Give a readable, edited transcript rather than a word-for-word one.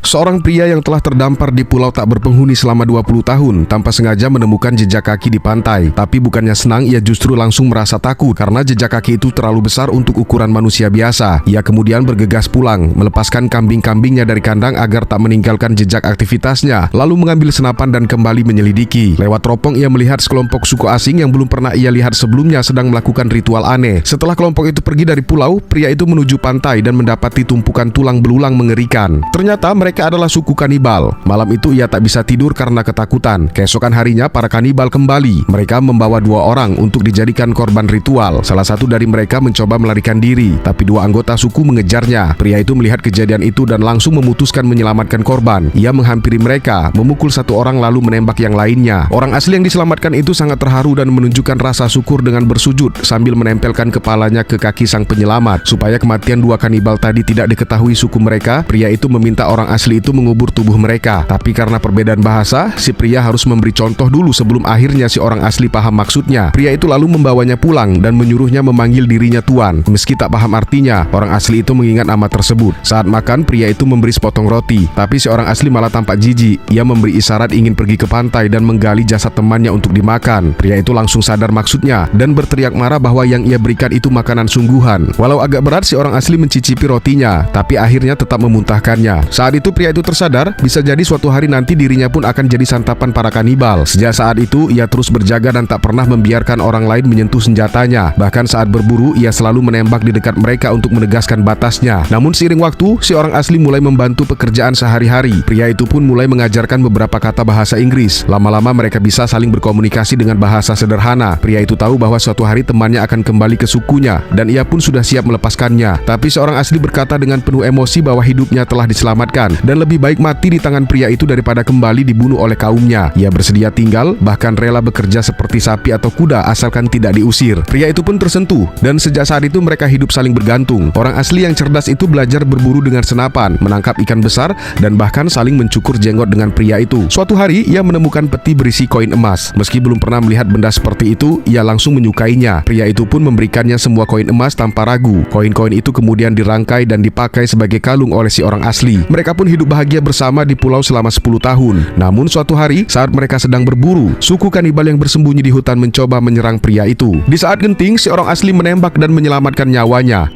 Seorang pria yang telah terdampar di pulau tak berpenghuni selama 20 tahun tanpa sengaja menemukan jejak kaki di pantai. Tapi bukannya senang, ia justru langsung merasa takut karena jejak kaki itu terlalu besar untuk ukuran manusia biasa. Ia kemudian bergegas pulang, melepaskan kambing-kambingnya dari kandang agar tak meninggalkan jejak aktivitasnya, lalu mengambil senapan dan kembali menyelidiki. Lewat teropong ia melihat sekelompok suku asing yang belum pernah ia lihat sebelumnya sedang melakukan ritual aneh. Setelah kelompok itu pergi dari pulau, pria itu menuju pantai dan mendapati tumpukan tulang belulang mengerikan. Ternyata mereka adalah suku kanibal. Malam itu ia tak bisa tidur karena ketakutan. Keesokan harinya para kanibal kembali. Mereka membawa 2 orang untuk dijadikan korban ritual. Salah satu dari mereka mencoba melarikan diri, tapi 2 anggota suku mengejarnya. Pria itu melihat kejadian itu dan langsung memutuskan menyelamatkan korban. Ia menghampiri mereka, memukul 1 orang lalu menembak yang lainnya. Orang asli yang diselamatkan itu sangat terharu dan menunjukkan rasa syukur dengan bersujud sambil menempelkan kepalanya ke kaki sang penyelamat. Supaya kematian 2 kanibal tadi tidak diketahui suku mereka, pria itu meminta orang asli itu mengubur tubuh mereka. Tapi karena perbedaan bahasa, si pria harus memberi contoh dulu sebelum akhirnya si orang asli paham maksudnya. Pria itu lalu membawanya pulang dan menyuruhnya memanggil dirinya tuan. Meski tak paham artinya, orang asli itu mengingat nama tersebut. Saat makan, pria itu memberi sepotong roti, tapi si orang asli malah tampak jijik. Ia memberi isyarat ingin pergi ke pantai dan menggali jasad temannya untuk dimakan. Pria itu langsung sadar maksudnya dan berteriak marah bahwa yang ia berikan itu makanan sungguhan. Walau agak berat, si orang asli mencicipi rotinya, tapi akhirnya tetap memuntahkannya. Saat itu pria itu tersadar, bisa jadi suatu hari nanti dirinya pun akan jadi santapan para kanibal. Sejak saat itu, ia terus berjaga dan tak pernah membiarkan orang lain menyentuh senjatanya. Bahkan saat berburu, ia selalu menembak di dekat mereka untuk menegaskan batasnya. Namun seiring waktu, si orang asli mulai membantu pekerjaan sehari-hari. Pria itu pun mulai mengajarkan beberapa kata bahasa Inggris. Lama-lama mereka bisa saling berkomunikasi dengan bahasa sederhana. Pria itu tahu bahwa suatu hari temannya akan kembali ke sukunya dan ia pun sudah siap melepaskannya. Tapi seorang asli berkata dengan penuh emosi bahwa hidupnya telah diselamatkan dan lebih baik mati di tangan pria itu daripada kembali dibunuh oleh kaumnya. Ia bersedia tinggal, bahkan rela bekerja seperti sapi atau kuda asalkan tidak diusir. Pria itu pun tersentuh dan sejak saat itu mereka hidup saling bergantung. Orang asli yang cerdas itu belajar berburu dengan senapan, menangkap ikan besar dan bahkan saling mencukur jenggot dengan pria itu. Suatu hari ia menemukan peti berisi koin emas. Meski belum pernah melihat benda seperti itu, ia langsung menyukainya. Pria itu pun memberikannya semua koin emas tanpa ragu. Koin-koin itu kemudian dirangkai dan dipakai sebagai kalung oleh si orang asli. Mereka pun hidup bahagia bersama di pulau selama 10 tahun. Namun suatu hari saat mereka sedang berburu, suku kanibal yang bersembunyi di hutan mencoba menyerang pria itu. Di saat genting, si orang asli menembak dan menyelamatkan nyawanya.